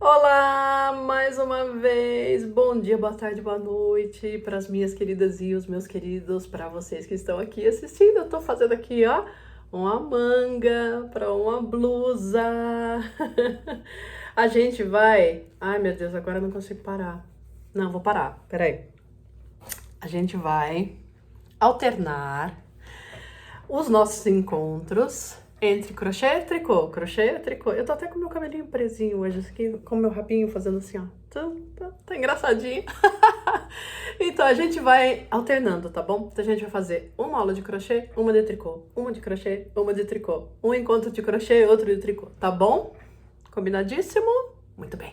Olá, mais uma vez. Bom dia, boa tarde, boa noite para as minhas queridas e os meus queridos, para vocês que estão aqui assistindo. Eu tô fazendo aqui, ó, uma manga para uma blusa. A gente vai. Ai, meu Deus, agora eu não consigo parar. Não, vou parar. Peraí. A gente vai alternar os nossos encontros entre crochê e tricô, crochê e tricô. Eu tô até com meu cabelinho presinho hoje, aqui, com meu rabinho fazendo assim, ó. Tá engraçadinho. Então a gente vai alternando, tá bom? Então a gente vai fazer uma aula de crochê, uma de tricô, uma de crochê, uma de tricô, um encontro de crochê e outro de tricô, tá bom? Combinadíssimo? Muito bem.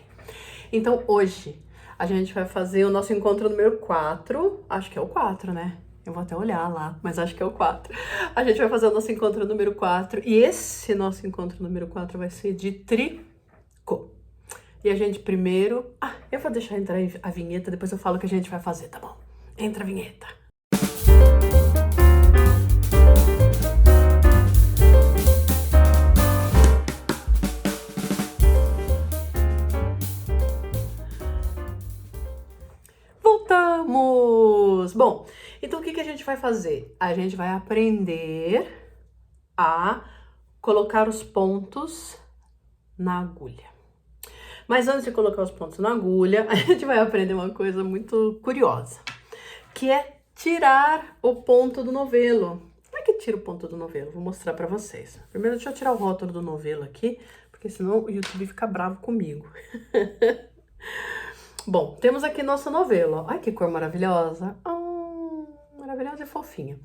Então hoje a gente vai fazer o nosso encontro número 4, acho que é o 4, né? Eu vou até olhar lá, mas acho que é o 4. A gente vai fazer o nosso encontro número 4 e esse nosso encontro número 4 vai ser de tricô. E a gente primeiro... eu vou deixar entrar a vinheta, depois eu falo o que a gente vai fazer, tá bom? Entra a vinheta. Voltamos! Bom, então o que a gente vai fazer? A gente vai aprender a colocar os pontos na agulha. Mas antes de colocar os pontos na agulha, a gente vai aprender uma coisa muito curiosa, que é tirar o ponto do novelo. Como é que tira o ponto do novelo? Vou mostrar pra vocês. Primeiro deixa eu tirar o rótulo do novelo aqui, porque senão o YouTube fica bravo comigo. Bom, temos aqui nosso novelo. Ai, que cor maravilhosa. Maravilhosa e fofinha.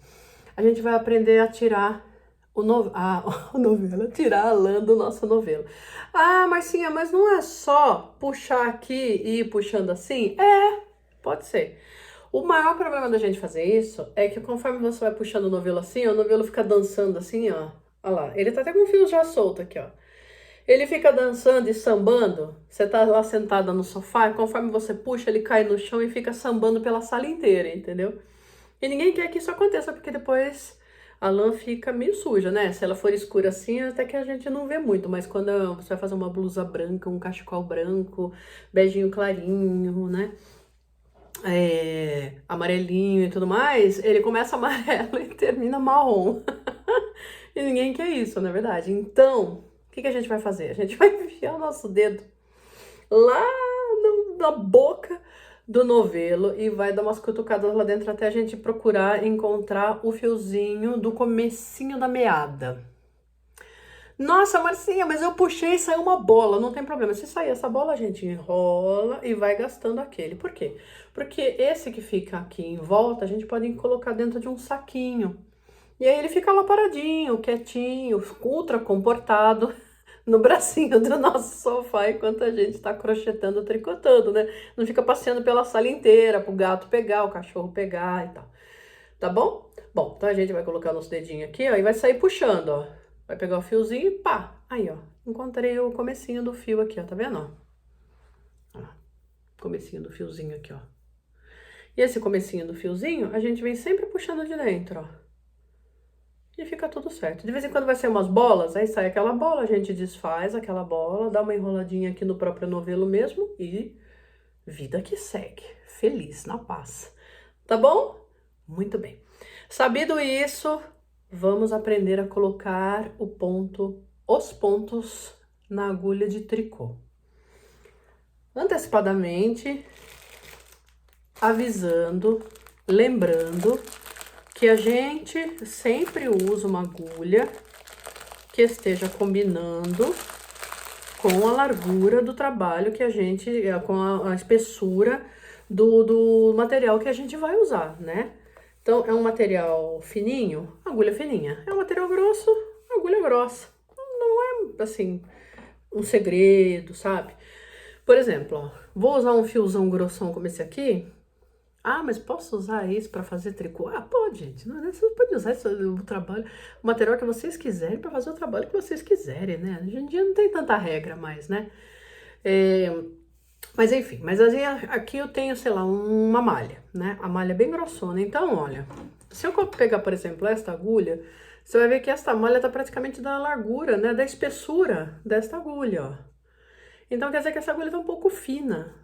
A gente vai aprender a tirar o novelo, tirar a lã do nosso novelo. Marcinha, mas não é só puxar aqui e ir puxando assim? Pode ser. O maior problema da gente fazer isso é que conforme você vai puxando o novelo assim, o novelo fica dançando assim, ó. Olha lá, ele tá até com o fio já solto aqui, ó. Ele fica dançando e sambando, você tá lá sentada no sofá, e conforme você puxa, ele cai no chão e fica sambando pela sala inteira, entendeu? E ninguém quer que isso aconteça, porque depois a lã fica meio suja, né? Se ela for escura assim, até que a gente não vê muito, mas quando você vai fazer uma blusa branca, um cachecol branco, beijinho clarinho, né? Amarelinho e tudo mais, ele começa amarelo e termina marrom. E ninguém quer isso, na verdade. Então, o que a gente vai fazer? A gente vai enfiar o nosso dedo lá na boca do novelo e vai dar umas cutucadas lá dentro até a gente procurar encontrar o fiozinho do comecinho da meada. Nossa, Marcinha, mas eu puxei e saiu uma bola. Não tem problema. Se sair essa bola, a gente enrola e vai gastando aquele. Por quê? Porque esse que fica aqui em volta, a gente pode colocar dentro de um saquinho. E aí ele fica lá paradinho, quietinho, ultra comportado no bracinho do nosso sofá enquanto a gente tá crochetando, tricotando, né? Não fica passeando pela sala inteira pro gato pegar, o cachorro pegar e tal. Tá bom? Bom, então a gente vai colocar nosso dedinho aqui, ó, e vai sair puxando, ó. Vai pegar o fiozinho e pá. Aí, ó. Encontrei o comecinho do fio aqui, ó. Tá vendo, ó? Ó, comecinho do fiozinho aqui, ó. E esse comecinho do fiozinho, a gente vem sempre puxando de dentro, ó. E fica tudo certo. De vez em quando vai sair umas bolas, aí sai aquela bola, a gente desfaz aquela bola, dá uma enroladinha aqui no próprio novelo mesmo e vida que segue. Feliz, na paz. Tá bom? Muito bem. Sabido isso, vamos aprender a colocar os pontos na agulha de tricô. Antecipadamente, avisando, lembrando que a gente sempre usa uma agulha que esteja combinando com a largura do trabalho que a gente, com a espessura do material que a gente vai usar, né? Então, é um material fininho, agulha fininha. É um material grosso, agulha grossa. Não é, assim, um segredo, sabe? Por exemplo, ó, vou usar um fiozão grossão como esse aqui. Mas posso usar isso para fazer tricô? Pode, gente. Não, você pode usar isso, o trabalho, o material que vocês quiserem para fazer o trabalho que vocês quiserem, né? Hoje em dia não tem tanta regra mais, né? Mas enfim, aqui eu tenho, sei lá, uma malha, né? A malha é bem grossona. Então, olha, se eu pegar, por exemplo, esta agulha, você vai ver que esta malha tá praticamente da largura, né? Da espessura desta agulha, ó. Então quer dizer que essa agulha tá um pouco fina,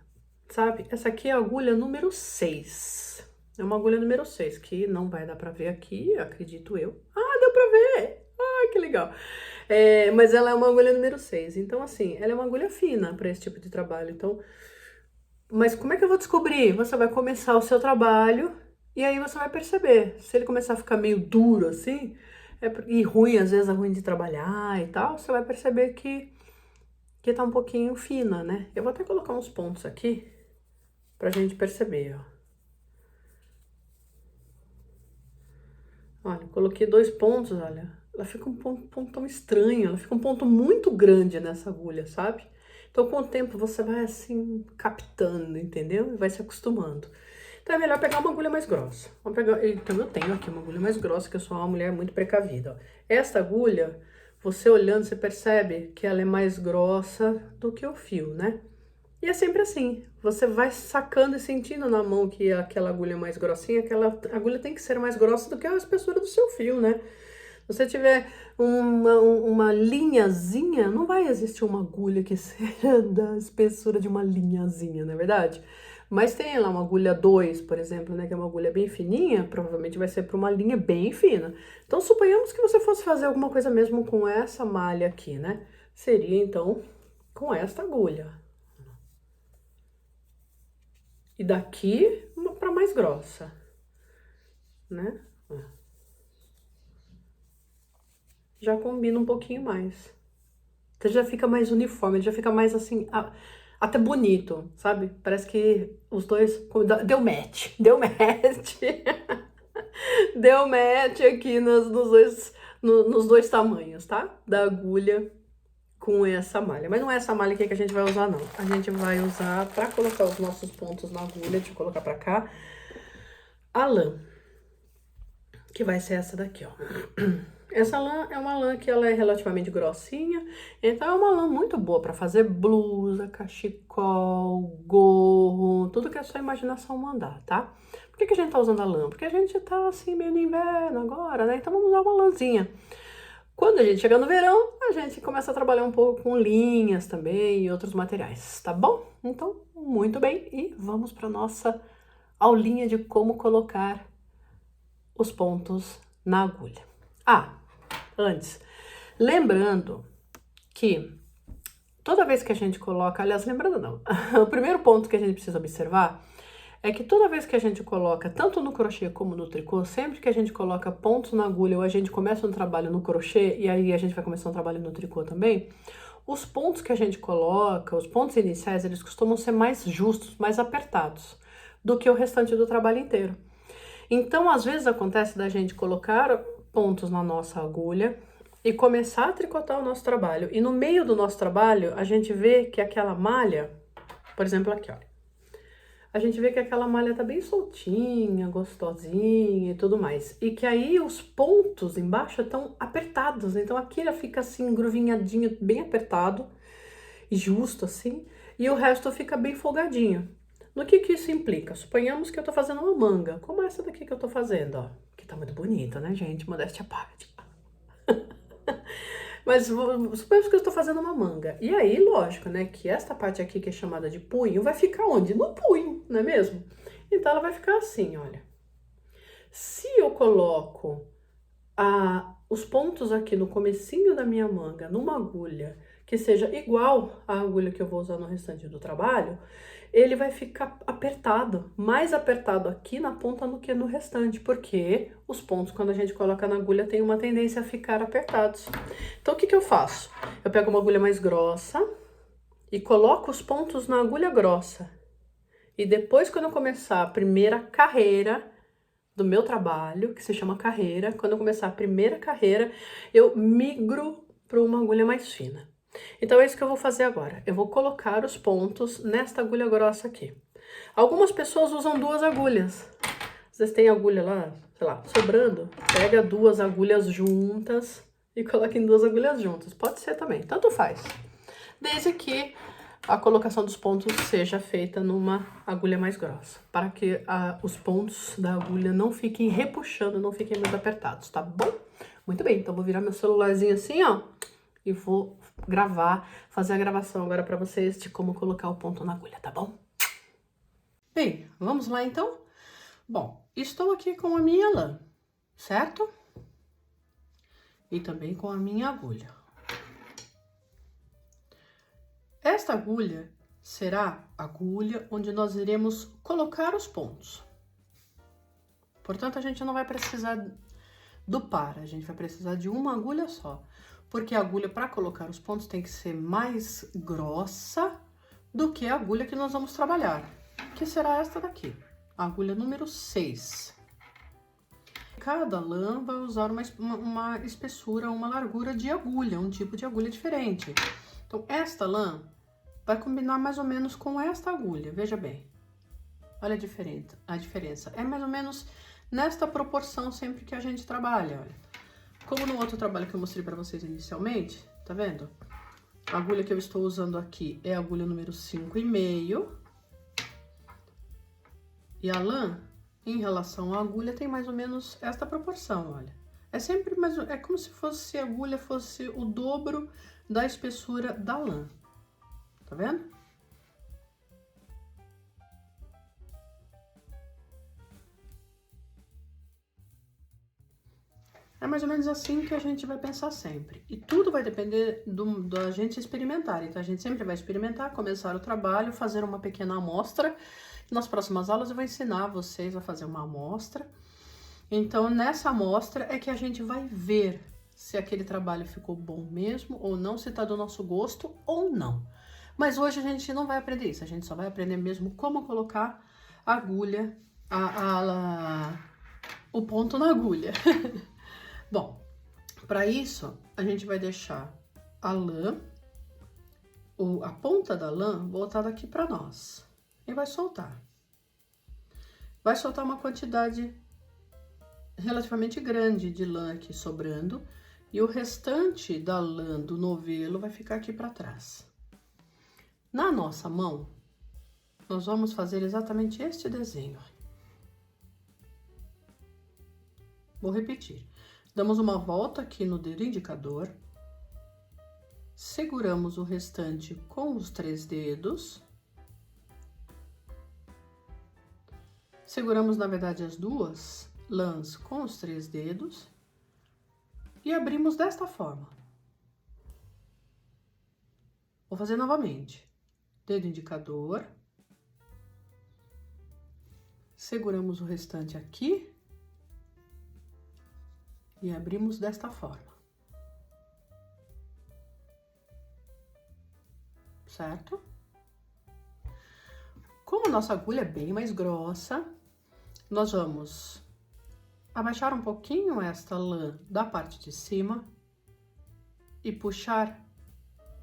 sabe? Essa aqui é a agulha número 6. É uma agulha número 6, que não vai dar pra ver aqui, acredito eu. Ah, deu pra ver! Ai, que legal! Mas ela é uma agulha número 6. Então, assim, ela é uma agulha fina para esse tipo de trabalho. Então, mas como é que eu vou descobrir? Você vai começar o seu trabalho e aí você vai perceber. Se ele começar a ficar meio duro assim, e ruim, às vezes é ruim de trabalhar e tal, você vai perceber que tá um pouquinho fina, né? Eu vou até colocar uns pontos aqui pra gente perceber, ó. Olha, coloquei 2 pontos, olha. Ela fica um ponto tão estranho, ela fica um ponto muito grande nessa agulha, sabe? Então, com o tempo, você vai assim, captando, entendeu? E vai se acostumando. Então, é melhor pegar uma agulha mais grossa. Vamos pegar. Então, eu tenho aqui uma agulha mais grossa, que eu sou uma mulher muito precavida, ó. Esta agulha, você olhando, você percebe que ela é mais grossa do que o fio, né? E é sempre assim, você vai sacando e sentindo na mão que aquela agulha mais grossinha, aquela agulha tem que ser mais grossa do que a espessura do seu fio, né? Se você tiver uma linhazinha, não vai existir uma agulha que seja da espessura de uma linhazinha, não é verdade? Mas tem lá uma agulha 2, por exemplo, né, que é uma agulha bem fininha, provavelmente vai ser para uma linha bem fina. Então, suponhamos que você fosse fazer alguma coisa mesmo com essa malha aqui, né? Seria, então, com esta agulha. E daqui para mais grossa, né? Já combina um pouquinho mais. Então já fica mais uniforme, já fica mais assim, até bonito, sabe? Parece que os dois deu match, deu match. Deu match aqui nos dois tamanhos, tá? Da agulha com essa malha. Mas não é essa malha aqui que a gente vai usar, não. A gente vai usar, pra colocar os nossos pontos na agulha, deixa eu colocar pra cá, a lã, que vai ser essa daqui, ó. Essa lã é uma lã que ela é relativamente grossinha, então é uma lã muito boa para fazer blusa, cachecol, gorro, tudo que a sua imaginação mandar, tá? Por que a gente tá usando a lã? Porque a gente tá assim meio no inverno agora, né? Então vamos usar uma lãzinha. Quando a gente chegar no verão, a gente começa a trabalhar um pouco com linhas também e outros materiais, tá bom? Então, muito bem, e vamos para nossa aulinha de como colocar os pontos na agulha. Antes, lembrando que toda vez que a gente coloca, aliás, lembrando não, o primeiro ponto que a gente precisa observar é que toda vez que a gente coloca, tanto no crochê como no tricô, sempre que a gente coloca pontos na agulha ou a gente começa um trabalho no crochê e aí a gente vai começar um trabalho no tricô também, os pontos que a gente coloca, os pontos iniciais, eles costumam ser mais justos, mais apertados do que o restante do trabalho inteiro. Então, às vezes acontece da gente colocar pontos na nossa agulha e começar a tricotar o nosso trabalho. E no meio do nosso trabalho, a gente vê que aquela malha, por exemplo, aqui, ó. A gente vê que aquela malha tá bem soltinha, gostosinha e tudo mais. E que aí os pontos embaixo estão apertados. Então aqui ela fica assim, gruvinhadinho, bem apertado e justo assim. E o resto fica bem folgadinho. No que isso implica? Suponhamos que eu tô fazendo uma manga, como essa daqui que eu tô fazendo, ó. Que tá muito bonita, né, gente? Modéstia à parte. Mas suponhamos que eu estou fazendo uma manga. E aí, lógico, né, que esta parte aqui, que é chamada de punho, vai ficar onde? No punho, não é mesmo? Então, ela vai ficar assim, olha. Se eu coloco os pontos aqui no comecinho da minha manga, numa agulha que seja igual à agulha que eu vou usar no restante do trabalho, ele vai ficar apertado, mais apertado aqui na ponta do que no restante, porque os pontos, quando a gente coloca na agulha, tem uma tendência a ficar apertados. Então, o que eu faço? Eu pego uma agulha mais grossa e coloco os pontos na agulha grossa. E depois, quando eu começar a primeira carreira do meu trabalho, que se chama carreira, quando eu começar a primeira carreira, eu migro para uma agulha mais fina. Então, é isso que eu vou fazer agora. Eu vou colocar os pontos nesta agulha grossa aqui. Algumas pessoas usam 2 agulhas. Vocês têm agulha lá, sei lá, sobrando? Pega 2 agulhas juntas e coloca em 2 agulhas juntas. Pode ser também, tanto faz. Desde que a colocação dos pontos seja feita numa agulha mais grossa, para que os pontos da agulha não fiquem repuxando, não fiquem muito apertados, tá bom? Muito bem, então vou virar meu celularzinho assim, ó, e vou gravar, fazer a gravação agora pra vocês de como colocar o ponto na agulha, tá bom? Bem, vamos lá então? Bom, estou aqui com a minha lã, certo? E também com a minha agulha. Esta agulha será a agulha onde nós iremos colocar os pontos. Portanto, a gente não vai precisar do par, a gente vai precisar de uma agulha só. Porque a agulha para colocar os pontos tem que ser mais grossa do que a agulha que nós vamos trabalhar, que será esta daqui, a agulha número 6. Cada lã vai usar uma espessura, uma largura de agulha, um tipo de agulha diferente. Então, esta lã vai combinar mais ou menos com esta agulha, veja bem. Olha a diferença. É mais ou menos nesta proporção sempre que a gente trabalha, olha. Como no outro trabalho que eu mostrei pra vocês inicialmente, tá vendo? A agulha que eu estou usando aqui é a agulha número 5,5. E a lã, em relação à agulha, tem mais ou menos esta proporção, olha. É sempre mais, é como se a agulha fosse o dobro da espessura da lã. Tá vendo? É mais ou menos assim que a gente vai pensar sempre. E tudo vai depender da gente experimentar. Então, a gente sempre vai experimentar, começar o trabalho, fazer uma pequena amostra. Nas próximas aulas eu vou ensinar vocês a fazer uma amostra. Então, nessa amostra é que a gente vai ver se aquele trabalho ficou bom mesmo ou não, se tá do nosso gosto ou não. Mas hoje a gente não vai aprender isso, a gente só vai aprender mesmo como colocar a agulha, o ponto na agulha. Bom, para isso, a gente vai deixar a lã, a ponta da lã voltada aqui para nós. E vai soltar. Vai soltar uma quantidade relativamente grande de lã aqui sobrando. E o restante da lã do novelo vai ficar aqui para trás. Na nossa mão, nós vamos fazer exatamente este desenho. Vou repetir. Damos uma volta aqui no dedo indicador, seguramos o restante com os 3 dedos, seguramos, na verdade, as duas lãs com os 3 dedos e abrimos desta forma. Vou fazer novamente. Dedo indicador, seguramos o restante aqui e abrimos desta forma, certo? Como a nossa agulha é bem mais grossa, nós vamos abaixar um pouquinho esta lã da parte de cima e puxar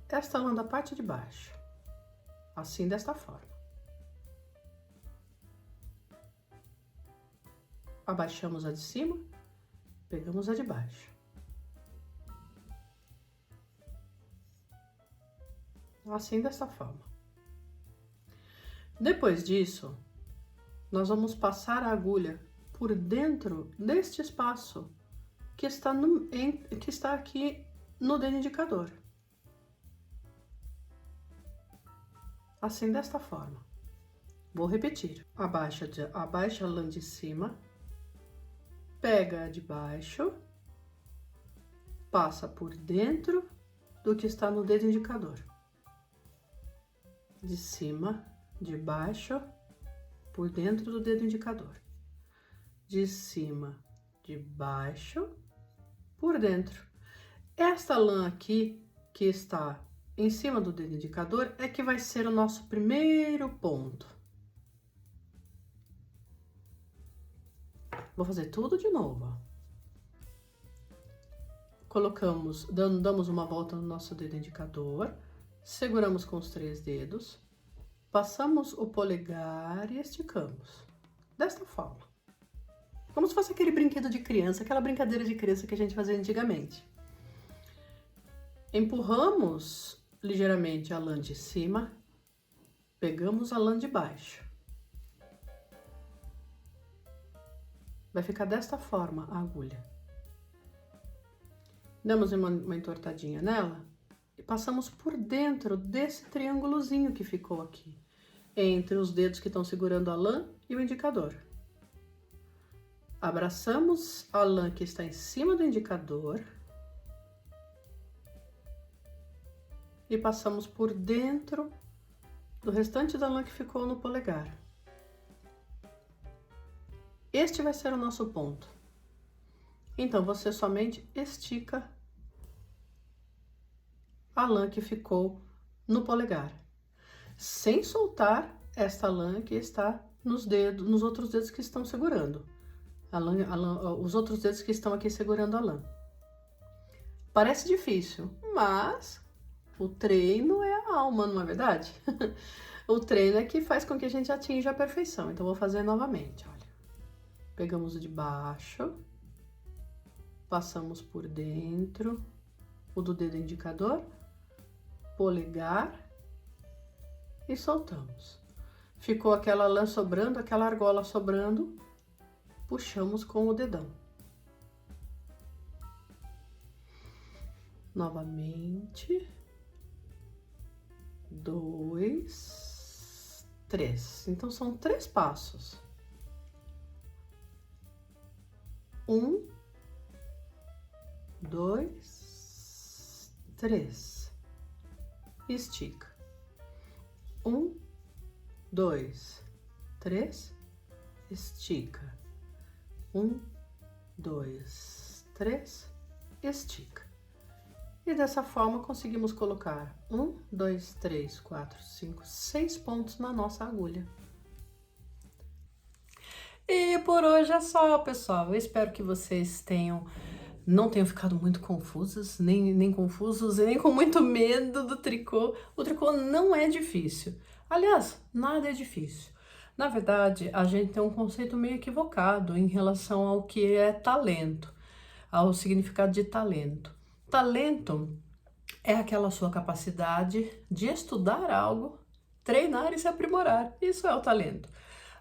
esta lã da parte de baixo, assim desta forma. Abaixamos a de cima. Pegamos a de baixo. Assim, dessa forma. Depois disso, nós vamos passar a agulha por dentro deste espaço que está aqui no dedo indicador. Assim, desta forma. Vou repetir. Abaixa a lã de cima. Pega a de baixo, passa por dentro do que está no dedo indicador. De cima, de baixo, por dentro do dedo indicador. De cima, de baixo, por dentro. Esta lã aqui, que está em cima do dedo indicador, é que vai ser o nosso primeiro ponto. Vou fazer tudo de novo, ó. Colocamos, damos uma volta no nosso dedo indicador, seguramos com os 3 dedos, passamos o polegar e esticamos. Desta forma. Como se fosse aquele brinquedo de criança, aquela brincadeira de criança que a gente fazia antigamente. Empurramos ligeiramente a lã de cima, pegamos a lã de baixo. Vai ficar desta forma a agulha. Damos uma entortadinha nela e passamos por dentro desse triângulozinho que ficou aqui, entre os dedos que estão segurando a lã e o indicador. Abraçamos a lã que está em cima do indicador e passamos por dentro do restante da lã que ficou no polegar. Este vai ser o nosso ponto. Então, você somente estica a lã que ficou no polegar, sem soltar esta lã que está nos dedos, nos outros dedos que estão segurando. Os outros dedos que estão aqui segurando a lã. Parece difícil, mas o treino é a alma, não é verdade? O treino é que faz com que a gente atinja a perfeição. Então, vou fazer novamente, olha. Pegamos o de baixo, passamos por dentro, o do dedo indicador, polegar e soltamos. Ficou aquela lã sobrando, aquela argola sobrando, puxamos com o dedão. Novamente. 2, 3. Então, são 3 passos. 1, 2, 3. Estica. 1, 2, 3. Estica. 1, 2, 3. Estica. E dessa forma conseguimos colocar 1, 2, 3, 4, 5, 6 pontos na nossa agulha. E por hoje é só, pessoal. Eu espero que vocês não tenham ficado muito confusos, nem confusos e nem com muito medo do tricô. O tricô não é difícil. Aliás, nada é difícil. Na verdade, a gente tem um conceito meio equivocado em relação ao que é talento, ao significado de talento. Talento é aquela sua capacidade de estudar algo, treinar e se aprimorar. Isso é o talento.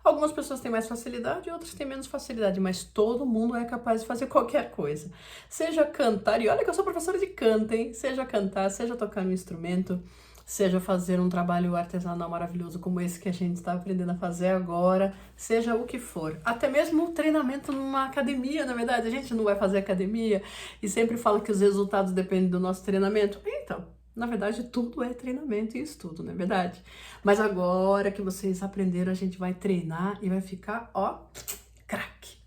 Algumas pessoas têm mais facilidade, outras têm menos facilidade, mas todo mundo é capaz de fazer qualquer coisa. Seja cantar, e olha que eu sou professora de canto, hein? Seja cantar, seja tocar um instrumento, seja fazer um trabalho artesanal maravilhoso como esse que a gente está aprendendo a fazer agora, seja o que for. Até mesmo um treinamento numa academia, na verdade, a gente não vai fazer academia e sempre fala que os resultados dependem do nosso treinamento. Então, na verdade, tudo é treinamento e estudo, não é verdade? Mas agora que vocês aprenderam, a gente vai treinar e vai ficar, ó, craque.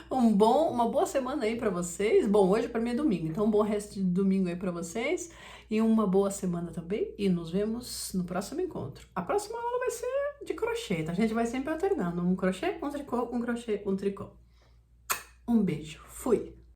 Uma boa semana aí pra vocês. Bom, hoje pra mim é domingo, então um bom resto de domingo aí pra vocês. E uma boa semana também. E nos vemos no próximo encontro. A próxima aula vai ser de crochê, tá? A gente vai sempre alternando. Um crochê, um tricô, um crochê, um tricô. Um beijo. Fui!